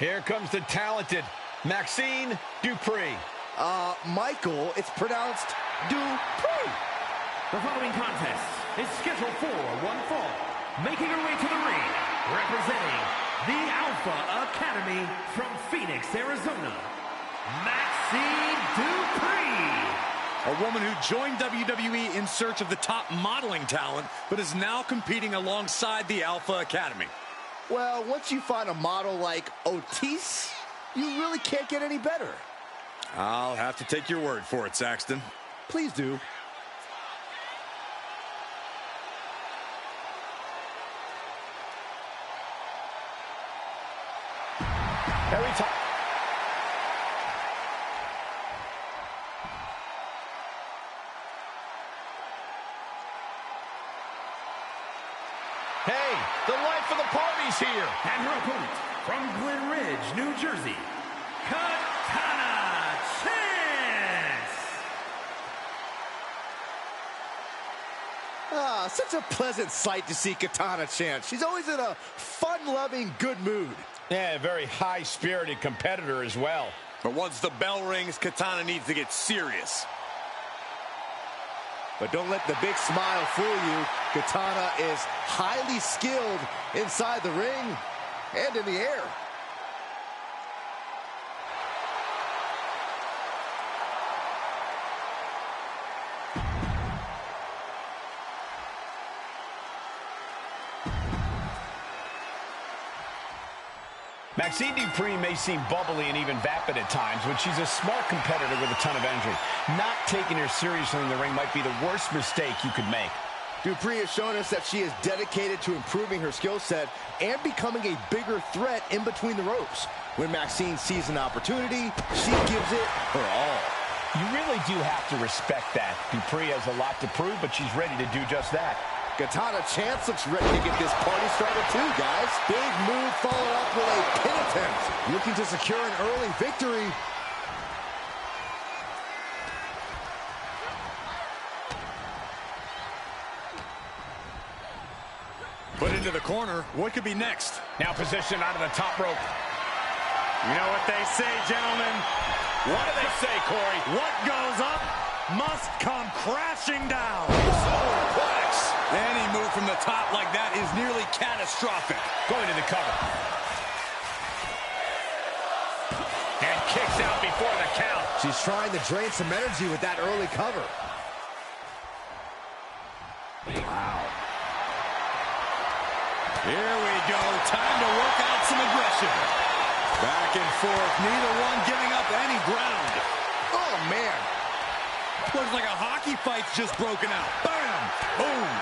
Here comes the talented Maxine Dupree. Michael, it's pronounced Dupree. The following contest is scheduled for one fall. Making her way to the ring, representing the Alpha Academy from Phoenix, Arizona, Maxine Dupree. A woman who joined WWE in search of the top modeling talent, but is now competing alongside the Alpha Academy. Well, once you find a model like Otis, you really can't get any better. I'll have to take your word for it, Saxton. Please do. Every time. Hey, the life of the party's here. And her opponent from Glen Ridge, New Jersey, Katana Chance. Such a pleasant sight to see Katana Chance. She's always in a fun-loving, good mood. Yeah, a very high-spirited competitor as well. But once the bell rings, Katana needs to get serious. But don't let the big smile fool you. Katana is highly skilled inside the ring and in the air. Maxine Dupree may seem bubbly and even vapid at times, but she's a smart competitor with a ton of energy. Not taking her seriously in the ring might be the worst mistake you could make. Dupree has shown us that she is dedicated to improving her skill set and becoming a bigger threat in between the ropes. When Maxine sees an opportunity, she gives it her all. You really do have to respect that. Dupree has a lot to prove, but she's ready to do just that. Katana Chance looks ready to get this party started too, guys. Big move followed up with a pin attempt. Looking to secure an early victory. Put into the corner. What could be next? Now positioned out of the top rope. You know what they say, gentlemen? What do they say, Corey? What goes up must come crashing down. Superplex. Any move from the top like that is nearly catastrophic. Going to the cover. And kicks out before the count. She's trying to drain some energy with that early cover. Wow. Here we go. Time to work out some aggression. Back and forth. Neither one giving up any ground. Oh, man. Looks like a hockey fight's just broken out. Bam! Boom!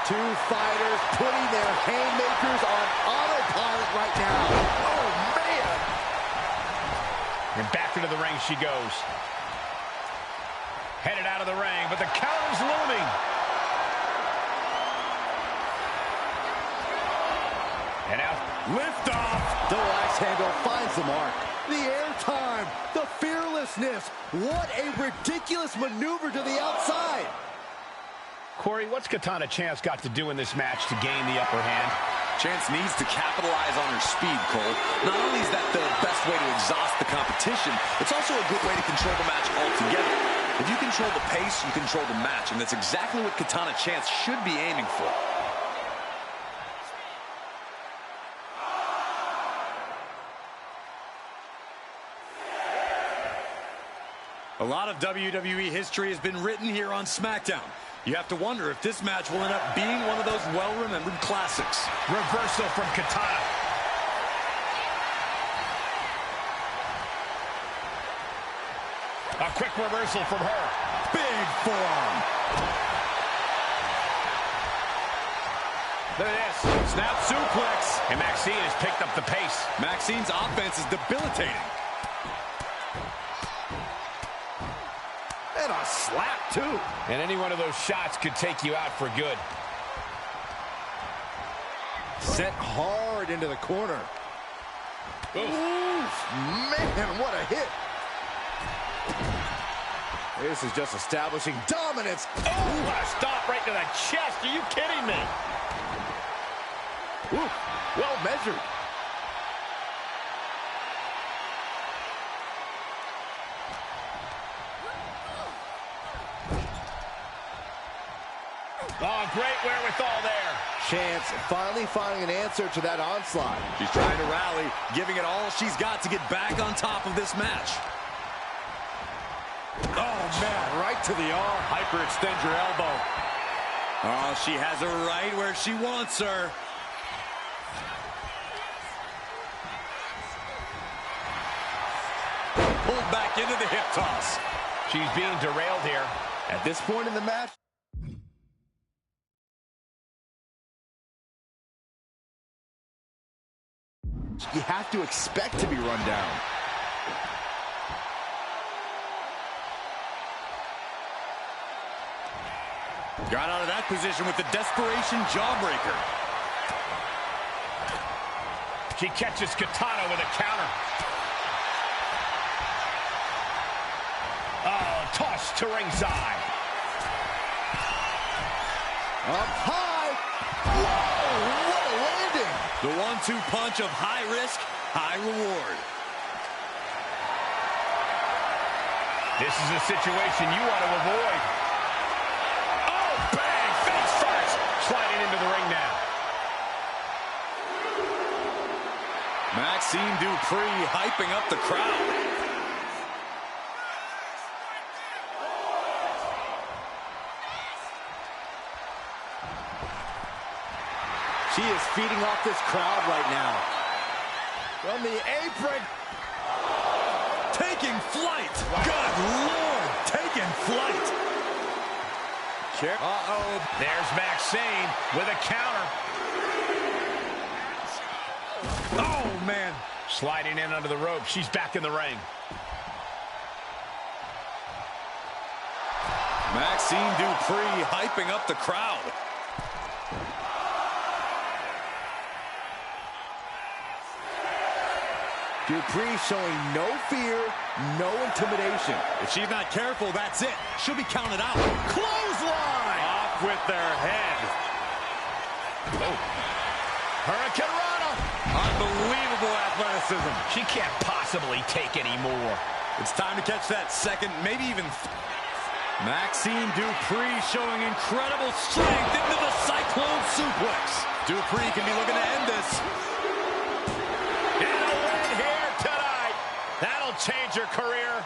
Two fighters putting their haymakers on autopilot right now. Oh, man! And back into the ring she goes. Headed out of the ring, but the counter's looming. And out. Lift off. Double axe handle finds the mark. The airtime, the fearlessness. What a ridiculous maneuver to the outside. Corey, what's Katana Chance got to do in this match to gain the upper hand? Chance needs to capitalize on her speed, Cole. Not only is that the best way to exhaust the competition, it's also a good way to control the match altogether. If you control the pace, you control the match, and that's exactly what Katana Chance should be aiming for. A lot of WWE history has been written here on SmackDown. You have to wonder if this match will end up being one of those well-remembered classics. Reversal from Katana. A quick reversal from her. Big forearm. Look at this. Snap suplex. And Maxine has picked up the pace. Maxine's offense is debilitating. And a slap, too. And any one of those shots could take you out for good. Sent hard into the corner. Oof, man, what a hit. This is just establishing dominance. Oh, what a stop right to the chest. Are you kidding me? Ooh, well measured. Oh, great wherewithal there. Chance finally finding an answer to that onslaught. She's trying to rally, giving it all she's got to get back on top of this match. Oh, man, right to the arm. Hyperextend your elbow. Oh, she has her right where she wants her. Pulled back into the hip toss. She's being derailed here. At this point in the match, you have to expect to be run down. Got out of that position with the desperation jawbreaker. She catches Katana with a counter. Oh, toss to ringside. Up high. Whoa, what a landing. The 1-2 punch of high risk, high reward. This is a situation you want to avoid. Oh, bang! Face first. Sliding into the ring now. Maxine Dupree hyping up the crowd. She is feeding off this crowd right now. From the apron. Taking flight. Good Lord, taking flight. Uh-oh. There's Maxine with a counter. Oh, man. Sliding in under the rope. She's back in the ring. Maxine Dupree hyping up the crowd. Dupree showing no fear, no intimidation. If she's not careful, that's it. She'll be counted out. Clothesline! Off with their head. Oh. Hurricane Rana. Unbelievable athleticism. She can't possibly take any more. It's time to catch that second, maybe even... Maxine Dupree showing incredible strength into the Cyclone Suplex. Dupree can be looking to end this. And a win here tonight. That'll change her career.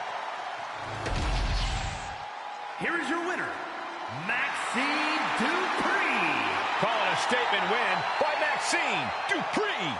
Here is your winner, Maxine Dupree. Calling a statement win by Maxine Dupree.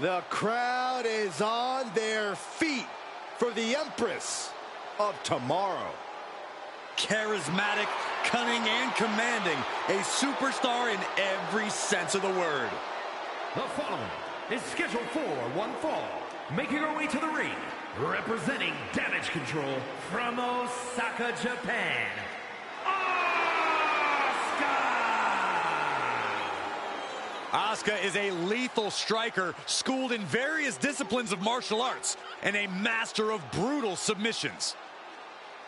The crowd is on their feet for the Empress of Tomorrow. Charismatic, cunning, and commanding. A superstar in every sense of the word. The following is scheduled for one fall. Making her way to the ring, representing Damage Control from Osaka, Japan, Asuka is a lethal striker, schooled in various disciplines of martial arts, and a master of brutal submissions.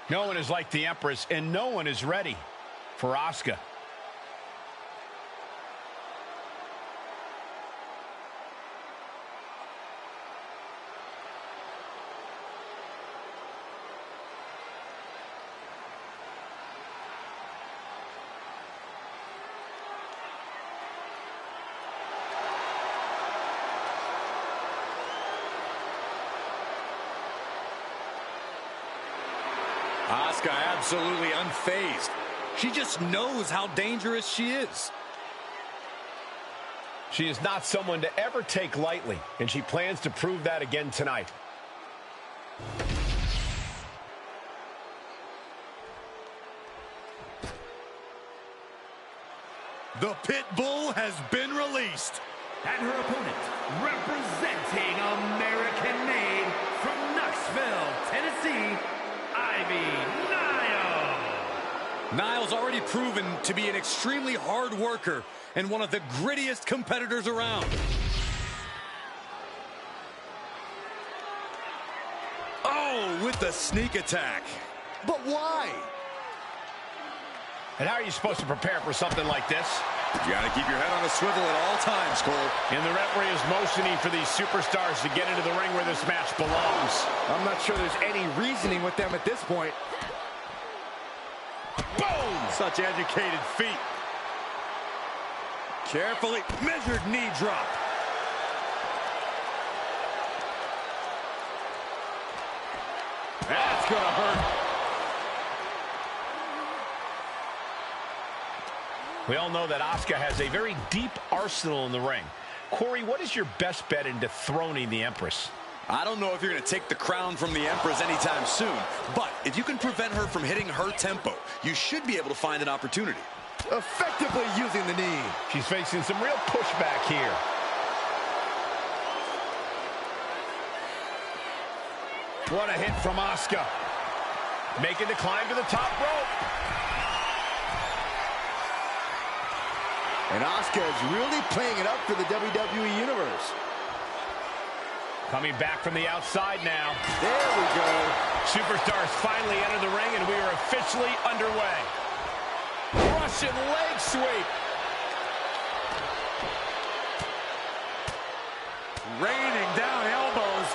No one is like the Empress, and no one is ready for Asuka. Asuka absolutely unfazed. She just knows how dangerous she is. She is not someone to ever take lightly, and she plans to prove that again tonight. The pit bull has been released. And her opponent, representing American-made from Knoxville, Tennessee, Ivy Nile. Nile's already proven to be an extremely hard worker and one of the grittiest competitors around. Oh, with the sneak attack. But why? And how are you supposed to prepare for something like this? You gotta keep your head on a swivel at all times, Cole. And the referee is motioning for these superstars to get into the ring where this match belongs. I'm not sure there's any reasoning with them at this point. Boom! Such educated feet. Carefully measured knee drop. That's gonna hurt. We all know that Asuka has a very deep arsenal in the ring. Corey, what is your best bet in dethroning the Empress? I don't know if you're going to take the crown from the Empress anytime soon, but if you can prevent her from hitting her tempo, you should be able to find an opportunity. Effectively using the knee. She's facing some real pushback here. What a hit from Asuka. Making the climb to the top rope. And Asuka is really playing it up for the WWE Universe. Coming back from the outside now. There we go. Superstars finally enter the ring, and we are officially underway. Russian leg sweep. Raining down elbows.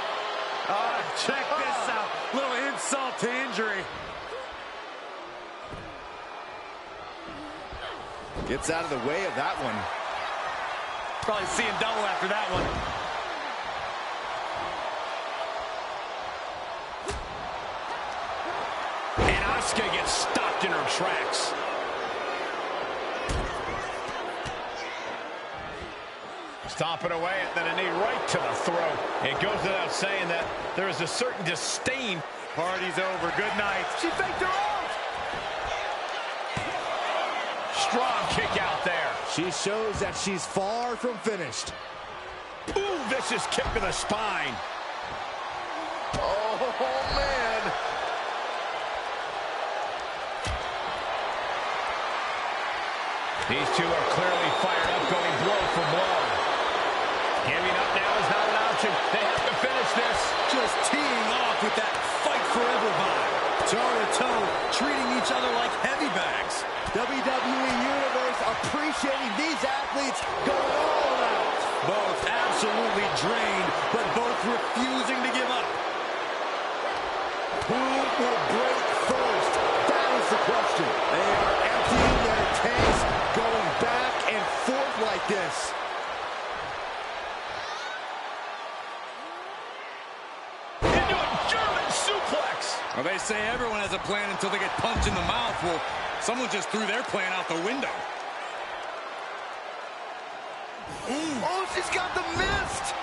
Check this out. Little insult to injury. Gets out of the way of that one. Probably seeing double after that one. And Asuka gets stopped in her tracks. Stomping away, and then a knee right to the throat. It goes without saying that there is a certain disdain. Party's over. Good night. She faked her out. Strong kick out there. She shows that she's far from finished. Ooh, vicious kick to the spine. Oh, man. These two are clearly fired up, going blow for blow. Giving up now is not an option. They have to finish this. Just teeing off with that fight forever vibe. Toe-to-toe, treating each other like heavy bags. WWE Universe appreciating these athletes going all out. Both absolutely drained, but both refusing to give up. Who will break first? That is the question. They are emptying their tanks, going back and forth like this. Into a German suplex. Well, they say everyone has a plan until they get punched in the mouth. Well, someone just threw their plan out the window. Oh, she's got the mist.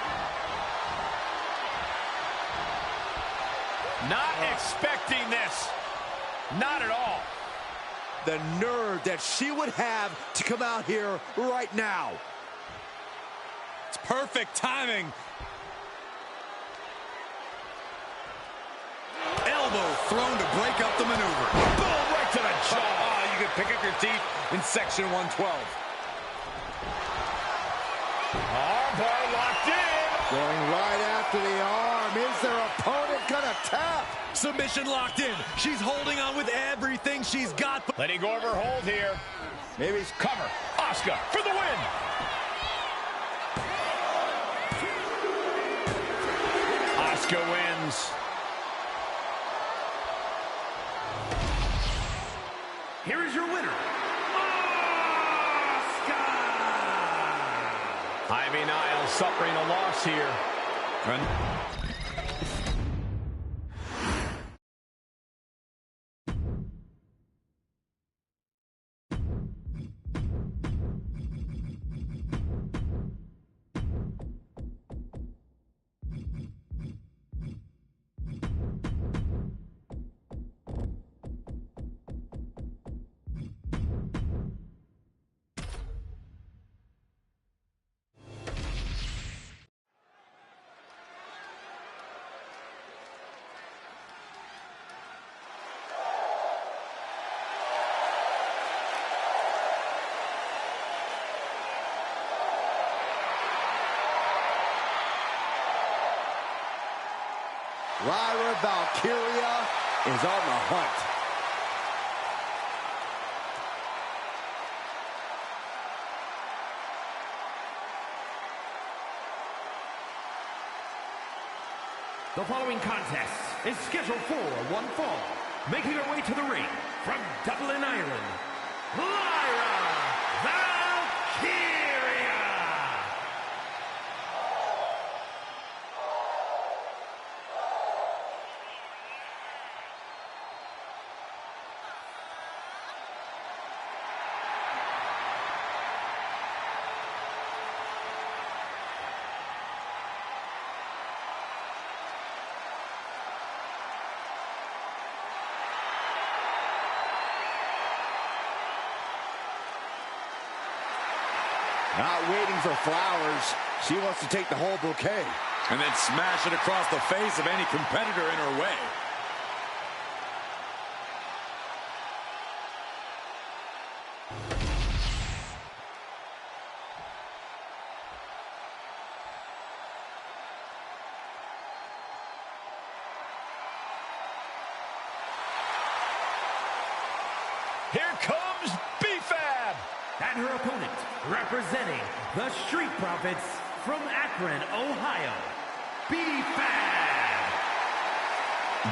Not expecting this. Not at all. The nerve that she would have to come out here right now. It's perfect timing. Elbow thrown to break up the maneuver. Boom, right to the jaw. Oh, you can pick up your teeth in section 112. Armbar locked in. Going right after the arm. Is their opponent gonna tap? Submission locked in. She's holding on with everything she's got. Letting go of her hold here. Maybe it's Cover. Asuka for the win. Asuka wins. Here is your winner, Asuka! Ivy Nile suffering a loss here. Lyra Valkyria is on the hunt. The following contest is scheduled for one fall. Making her way to the ring from Dublin, Ireland, Lyra Valkyria! Not waiting for flowers. She wants to take the whole bouquet. And then smash it across the face of any competitor in her way. Here comes B-Fab! And her opponent, representing the Street Profits from Akron, Ohio, B-Fab.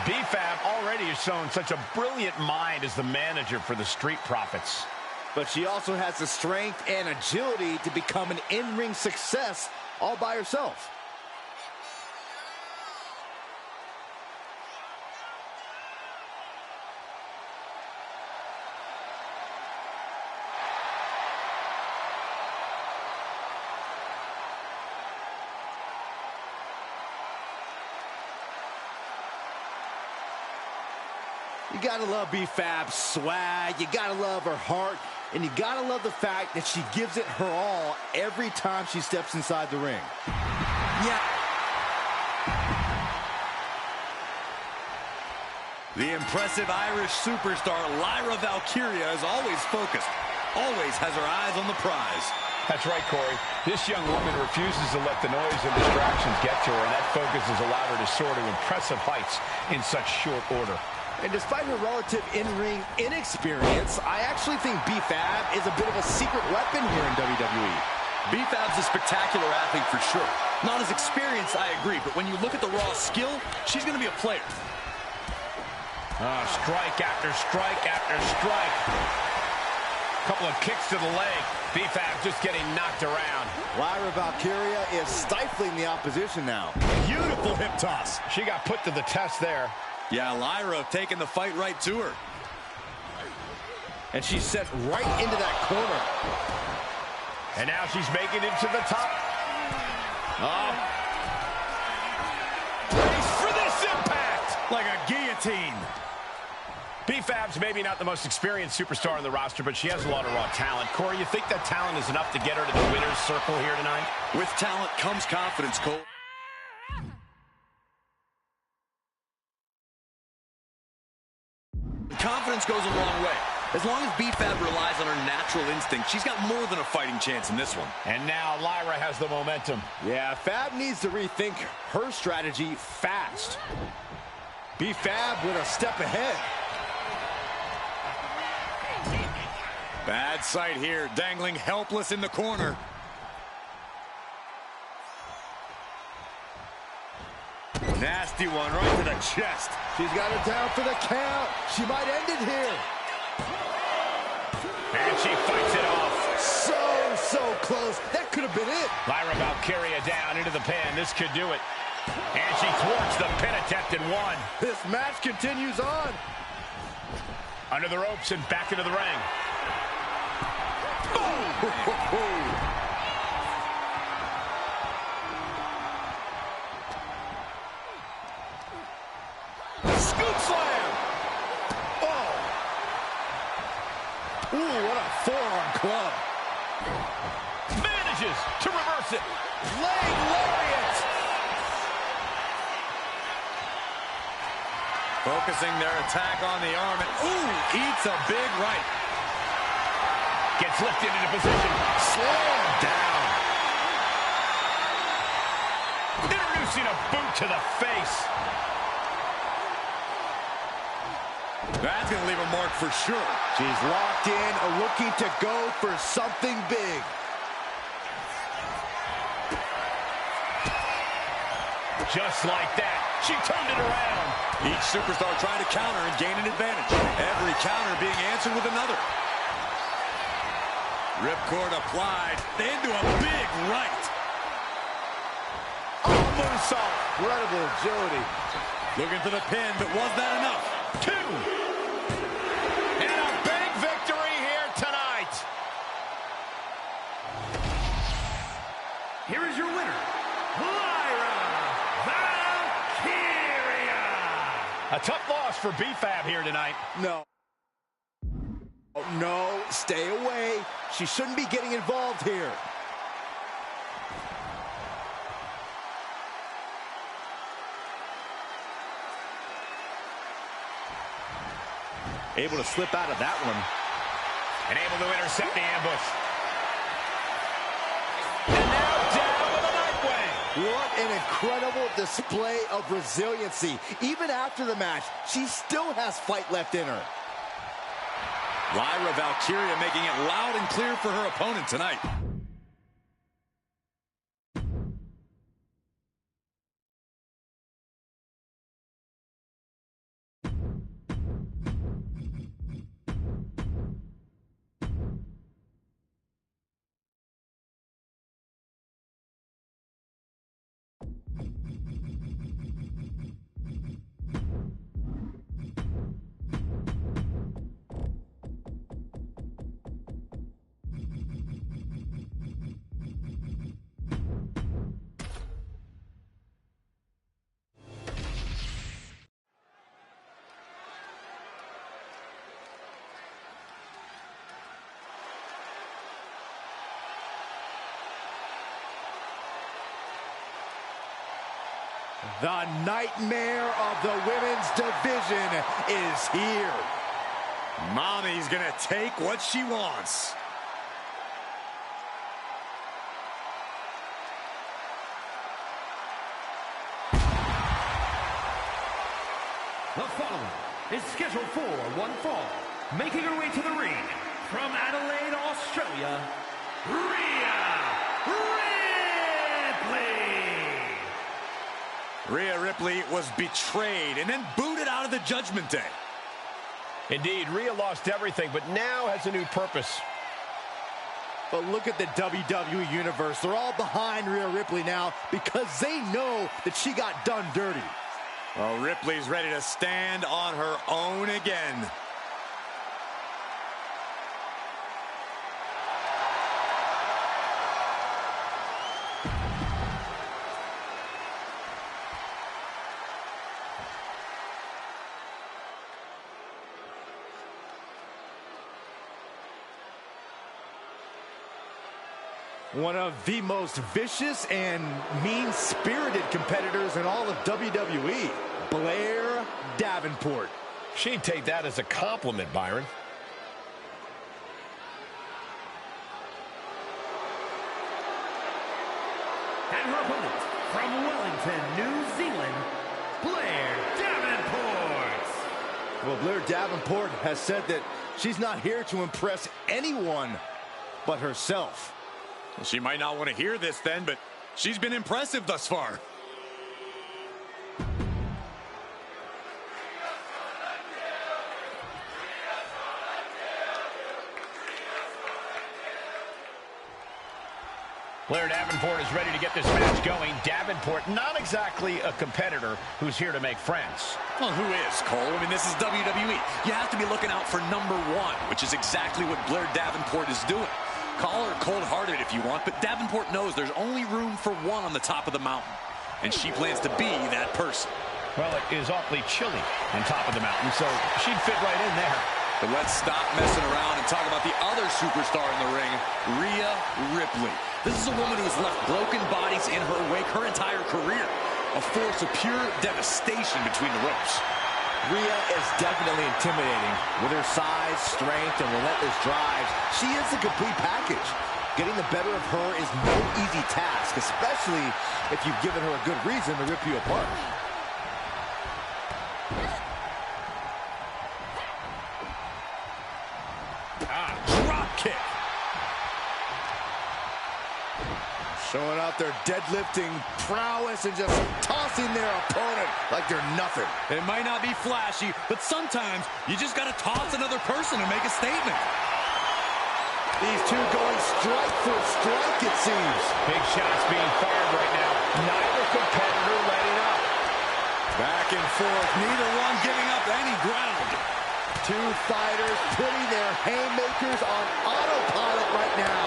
B-Fab already has shown such a brilliant mind as the manager for the Street Profits. But she also has the strength and agility to become an in-ring success all by herself. You gotta love B-Fab's swag, you gotta love her heart, and you gotta love the fact that she gives it her all every time she steps inside the ring. Yeah. The impressive Irish superstar Lyra Valkyria is always focused, always has her eyes on the prize. That's right, Corey. This young woman refuses to let the noise and distractions get to her, and that focus has allowed her to soar to impressive heights in such short order. And despite her relative in-ring inexperience, I actually think B-Fab is a bit of a secret weapon here in WWE. B-Fab's a spectacular athlete for sure. Not as experienced, I agree, but when you look at the raw skill, she's going to be a player. Strike after strike after strike. Couple of kicks to the leg. B-Fab just getting knocked around. Lyra Valkyria is stifling the opposition now. Beautiful hip toss. She got put to the test there. Yeah, Lyra taking the fight right to her. And she's set right into that corner. And now she's making it to the top. Brace for this impact! Like a guillotine. B-Fab's maybe not the most experienced superstar in the roster, but she has a lot of raw talent. Corey, you think that talent is enough to get her to the winner's circle here tonight? With talent comes confidence, Cole. Confidence goes a long way. As long as B-Fab relies on her natural instinct, she's got more than a fighting chance in this one. And now Lyra has the momentum. Yeah, Fab needs to rethink her strategy fast. B-Fab with a step ahead. Bad sight here, dangling helpless in the corner. Nasty one right to the chest. She's got it down for the count. She might end it here. And she fights it off. So close. That could have been it. Lyra Valkyria down into the pin. This could do it. And she thwarts the pin attempt and won. This match continues on. Under the ropes and back into the ring. Scoop slam. Oh. Ooh, what a forearm club. Manages to reverse it. Leg lariat. Focusing their attack on the arm. And, ooh, eats a big right. Gets lifted into position. Slam down. Introducing a boot to the face. That's going to leave a mark for sure. She's locked in, looking to go for something big. Just like that, she turned it around. Each superstar trying to counter and gain an advantage. Every counter being answered with another. Ripcord applied into a big right. Oh, moonsault. Incredible agility. Looking for the pin, but was that enough? 2. And a big victory here tonight. Here is your winner, Valkyria. A tough loss for B-Fab here tonight. No. Oh, no, stay away. She shouldn't be getting involved here. Able to slip out of that one. And able to intercept the ambush. And now down with a Nightwing. What an incredible display of resiliency. Even after the match, she still has fight left in her. Lyra Valkyria making it loud and clear for her opponent tonight. The nightmare of the women's division is here. Mommy's gonna take what she wants. The following is scheduled for one fall. Making her way to the ring from Adelaide, Australia, Rhea Ripley was betrayed and then booted out of the Judgment Day. Indeed, Rhea lost everything, but now has a new purpose. But look at the WWE Universe. They're all behind Rhea Ripley now because they know that she got done dirty. Well, Ripley's ready to stand on her own again. One of the most vicious and mean-spirited competitors in all of WWE, Blair Davenport. She'd take that as a compliment, Byron. And her opponent from Wellington, New Zealand, Blair Davenport. Well, Blair Davenport has said that she's not here to impress anyone but herself. She might not want to hear this then, but she's been impressive thus far. Blair Davenport is ready to get this match going. Davenport, not exactly a competitor who's here to make friends. Well, who is, Cole? I mean, this is WWE. You have to be looking out for number one, which is exactly what Blair Davenport is doing. Call her cold-hearted if you want, but Davenport knows there's only room for one on the top of the mountain, and she plans to be that person. Well, it is awfully chilly on top of the mountain, so she'd fit right in there. But let's stop messing around and talk about the other superstar in the ring, Rhea Ripley. This is a woman who has left broken bodies in her wake her entire career. A force of pure devastation between the ropes. Rhea is definitely intimidating. With her size, strength, and relentless drives, she is the complete package. Getting the better of her is no easy task, especially if you've given her a good reason to rip you apart. Showing out their deadlifting prowess and just tossing their opponent like they're nothing. It might not be flashy, but sometimes you just got to toss another person to make a statement. These two going strike for strike, it seems. Big shots being fired right now. Neither competitor letting up. Back and forth, neither one giving up any ground. Two fighters putting their haymakers on autopilot right now.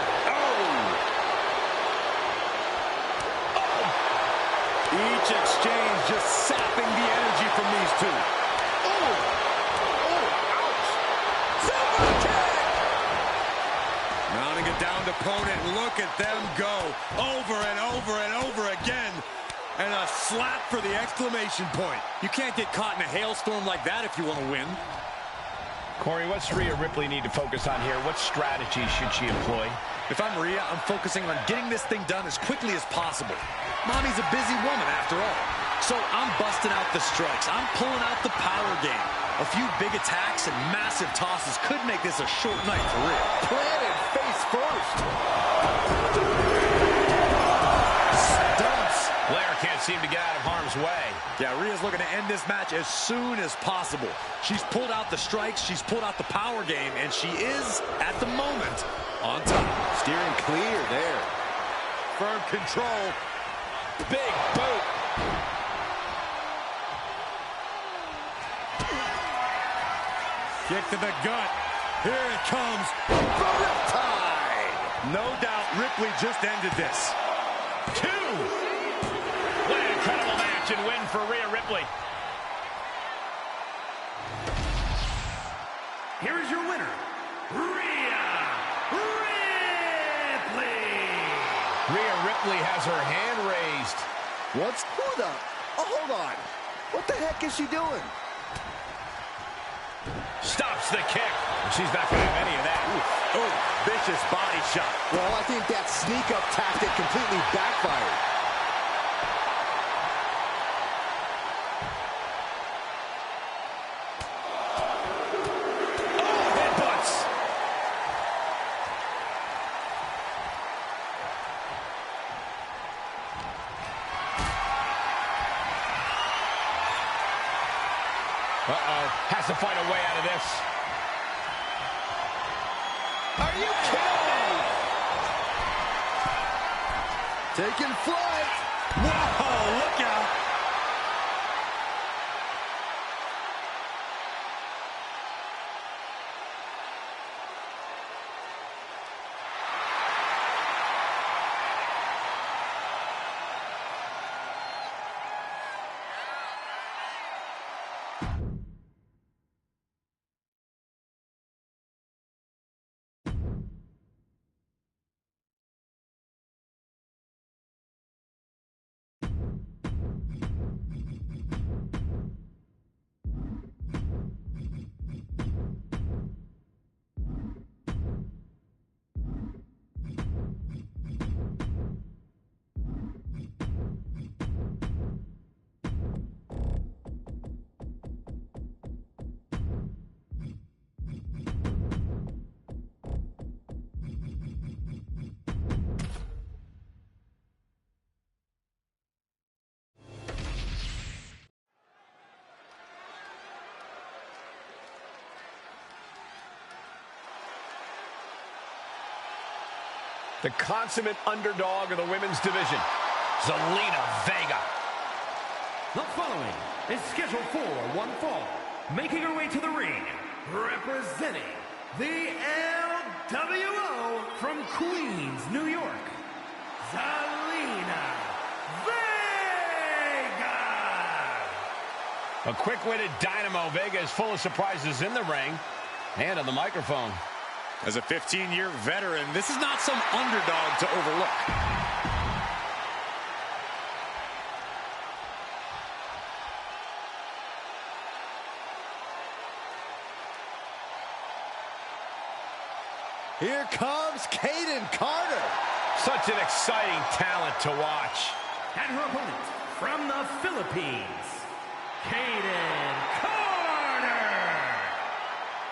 Each exchange just sapping the energy from these two. Ouch. Super kick! Mounting a downed opponent, look at them go. Over and over and over again. And a slap for the exclamation point. You can't get caught in a hailstorm like that if you want to win. Corey, what's Rhea Ripley need to focus on here? What strategy should she employ? If I'm Rhea, I'm focusing on getting this thing done as quickly as possible. Mommy's a busy woman after all. So I'm busting out the strikes. I'm pulling out the power game. A few big attacks and massive tosses could make this a short night for Rhea. Planted face first. Stunts. Blair can't seem to get out of harm's way. Yeah, Rhea's looking to end this match as soon as possible. She's pulled out the strikes, she's pulled out the power game, and she is, at the moment, on top. Steering clear there. Firm control. Big boot. Kick to the gut. Here it comes. Riptide. No doubt Ripley just ended this. 2. What an incredible match and win for Rhea Ripley. Here is your winner, Rhea Ripley. Rhea Ripley has her hand raised. Who the? Oh, hold on. What the heck is she doing? Stops the kick. She's not going to have any of that. Oh, vicious body shot. Well, I think that sneak-up tactic completely backfired. Uh-oh. Has to find a way out of this. Are you kidding? Taking flight. Whoa, look out. The consummate underdog of the women's division, Zelina Vega. The following is scheduled for one fall. Making her way to the ring, representing the LWO from Queens, New York, Zelina Vega. A quick-witted dynamo, Vega is full of surprises in the ring and on the microphone. As a 15-year veteran, this is not some underdog to overlook. Here comes Kaden Carter. Such an exciting talent to watch. And her opponent from the Philippines, Kaden Carter.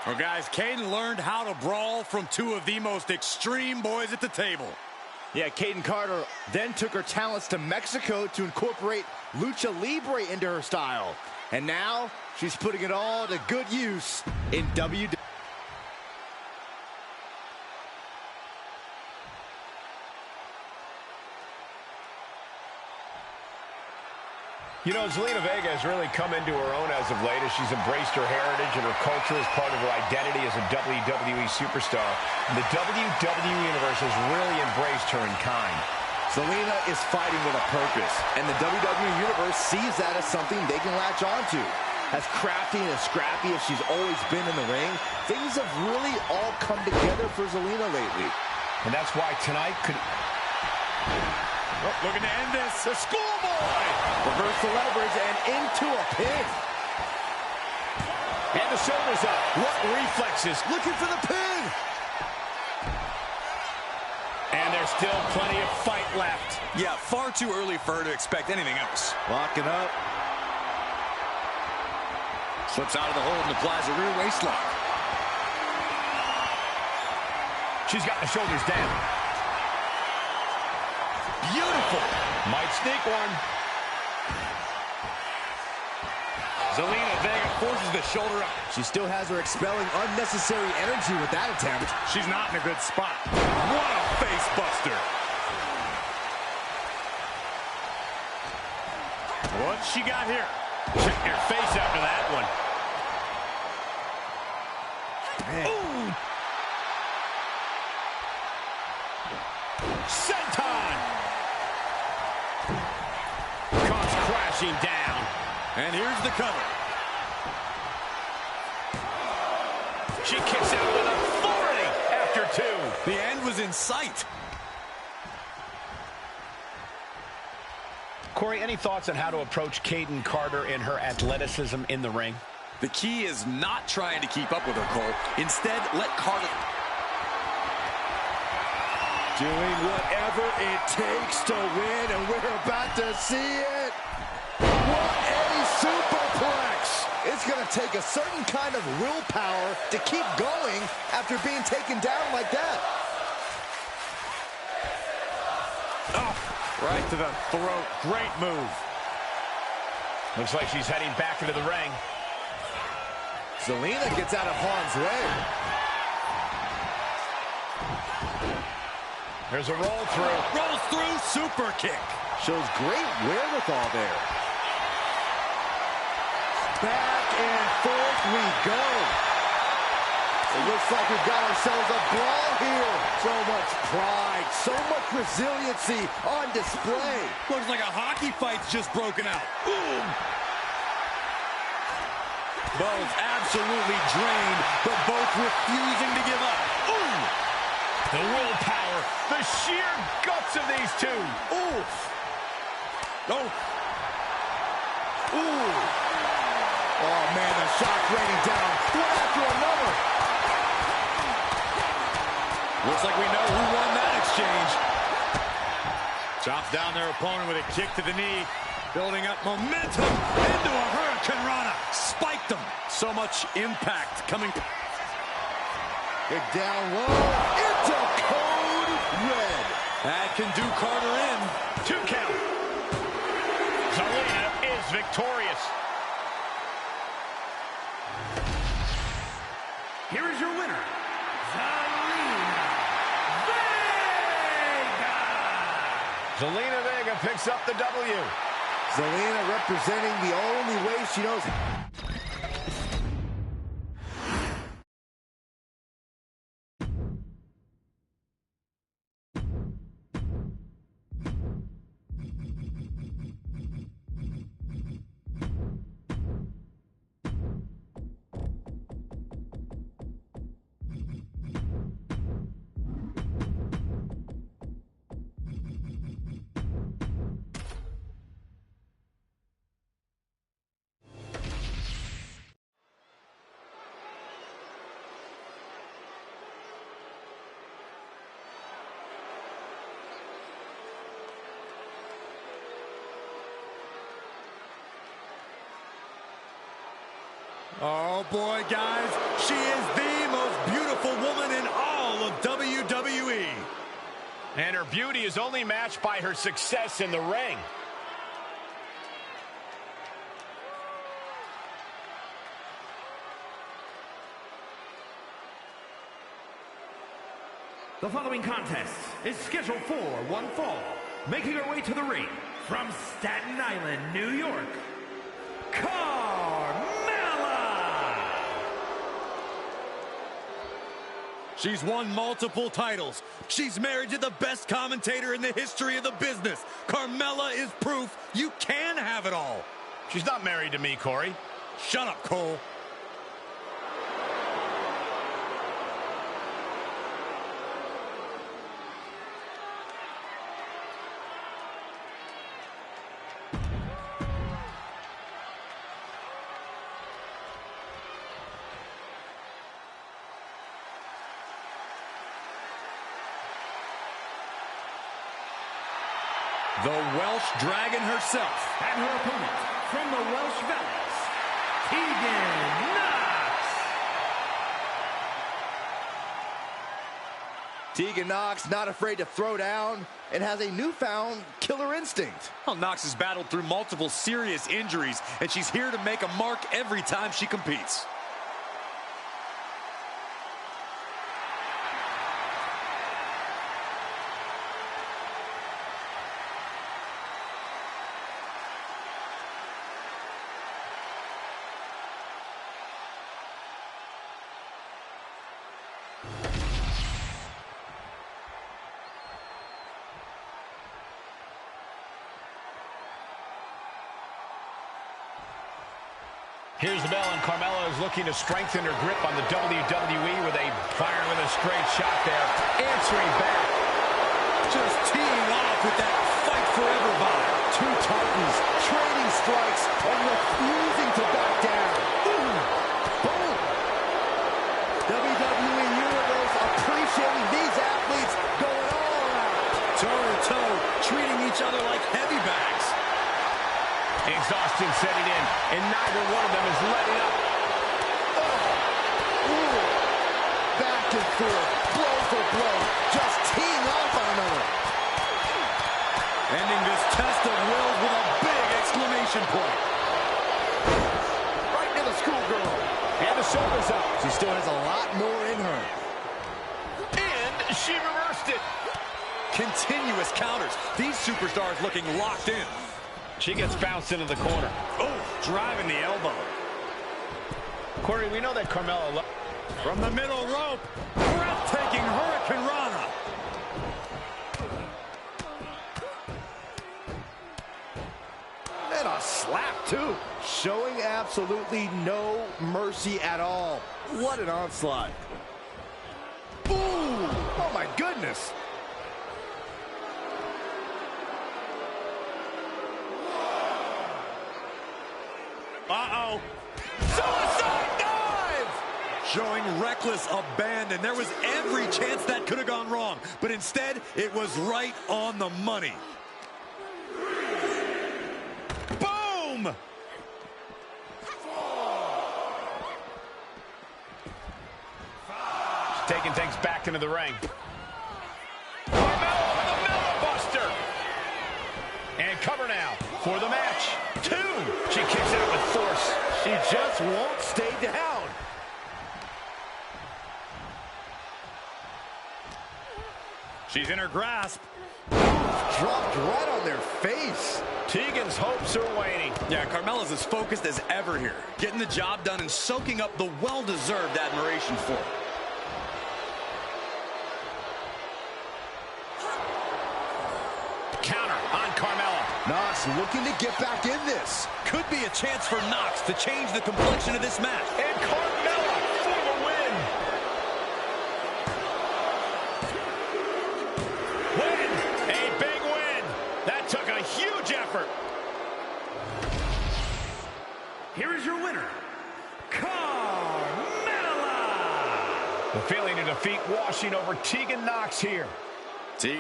Well, guys, Kaden learned how to brawl from two of the most extreme boys at the table. Yeah, Kayden Carter then took her talents to Mexico to incorporate lucha libre into her style. And now she's putting it all to good use in WWE. You know, Zelina Vega has really come into her own as of late as she's embraced her heritage and her culture as part of her identity as a WWE superstar. And the WWE Universe has really embraced her in kind. Zelina is fighting with a purpose, and the WWE Universe sees that as something they can latch onto. As crafty and as scrappy as she's always been in the ring, things have really all come together for Zelina lately. And that's why tonight could... Oh, looking to end this. The schoolboy! Reverse the leverage and into a pin. And the shoulders up. What reflexes. Looking for the pin. And there's still plenty of fight left. Yeah, far too early for her to expect anything else. Locking up. Slips out of the hold and applies a rear waist lock. She's got the shoulders down. Beautiful. Might sneak one. Zelina Vega forces the shoulder up. She still has her expelling unnecessary energy with that attempt. She's not in a good spot. What a face buster. What's she got here? Check your face after that one. Man. Ooh. Senton. Comes crashing down. And here's the cover. She kicks out with authority after two. The end was in sight. Corey, any thoughts on how to approach Kayden Carter and her athleticism in the ring? The key is not trying to keep up with her, Cole. Instead, let Carter... Doing whatever it takes to win, and we're about to see it. What a superplex! It's going to take a certain kind of willpower to keep going after being taken down like that. Oh, right to the throat. Great move. Looks like she's heading back into the ring. Zelina gets out of harm's way. There's a roll through. Rolls through, super kick. Shows great wherewithal there. Back and forth we go. It looks like we've got ourselves a brawl here. So much pride, so much resiliency on display. Looks like a hockey fight's just broken out. Boom. Both absolutely drained, but both refusing to give up. Ooh. The willpower, the sheer guts of these two. Ooh. Oh. Ooh. Oh, man, the shot raining down one after another. Looks like we know who won that exchange. Chops down their opponent with a kick to the knee. Building up momentum into a Hurricane Rana. Spiked them. So much impact coming. Kick down low into code red. That can do Carter in. 2 count. Zelina is victorious. Here is your winner, Zelina Vega. Zelina Vega picks up the W. Zelina representing the only way she knows. Oh, boy, guys. She is the most beautiful woman in all of WWE. And her beauty is only matched by her success in the ring. The following contest is scheduled for one fall. Making her way to the ring from Staten Island, New York, Carmella! She's won multiple titles. She's married to the best commentator in the history of the business. Carmella is proof you can have it all. She's not married to me, Corey. Shut up, Cole. The Welsh Dragon herself. And her opponent from the Welsh Valleys, Tegan Knox. Tegan Knox not afraid to throw down and has a newfound killer instinct. Well, Knox has battled through multiple serious injuries, and she's here to make a mark every time she competes. Here's the bell, and Carmella is looking to strengthen her grip on the WWE with a fire with a straight shot there, answering back. Just teeing off with that fight forever vibe. Two titans trading strikes and refusing to back down. Boom! WWE Universe appreciating these athletes going all out. Toe-to-toe, treating each other like heavy bags. Exhaustion setting in, and neither one of them is letting up. Ooh. Back and forth, blow for blow, just teeing off on another. Ending this test of wills with a big exclamation point. Right to the schoolgirl. And the shoulders up. She still has a lot more in her. And she reversed it. Continuous counters. These superstars looking locked in. She gets bounced into the corner. Oh, driving the elbow. Corey, we know that Carmella... From the middle rope, breathtaking Hurricane Rana. And a slap, too. Showing absolutely no mercy at all. What an onslaught. Ooh! Oh, my goodness. Uh-oh. Suicide dive! Showing reckless abandon. There was every chance that could have gone wrong, but instead, it was right on the money. Boom! Taking things back into the ring. Carmella with a Mella Buster. And cover now for the match. 2. She kicks out with force. She just won't stay down. She's in her grasp. Dropped right on their face. Tegan's hopes are waning. Yeah, Carmella's as focused as ever here. Getting the job done and soaking up the well-deserved admiration for it. Counter on Carmella. Knox looking to get back in this. Could be a chance for Knox to change the complexion of this match. And Carmella for the win. Win. A big win. That took a huge effort. Here is your winner, Carmella! The feeling of defeat washing over Tegan Knox here.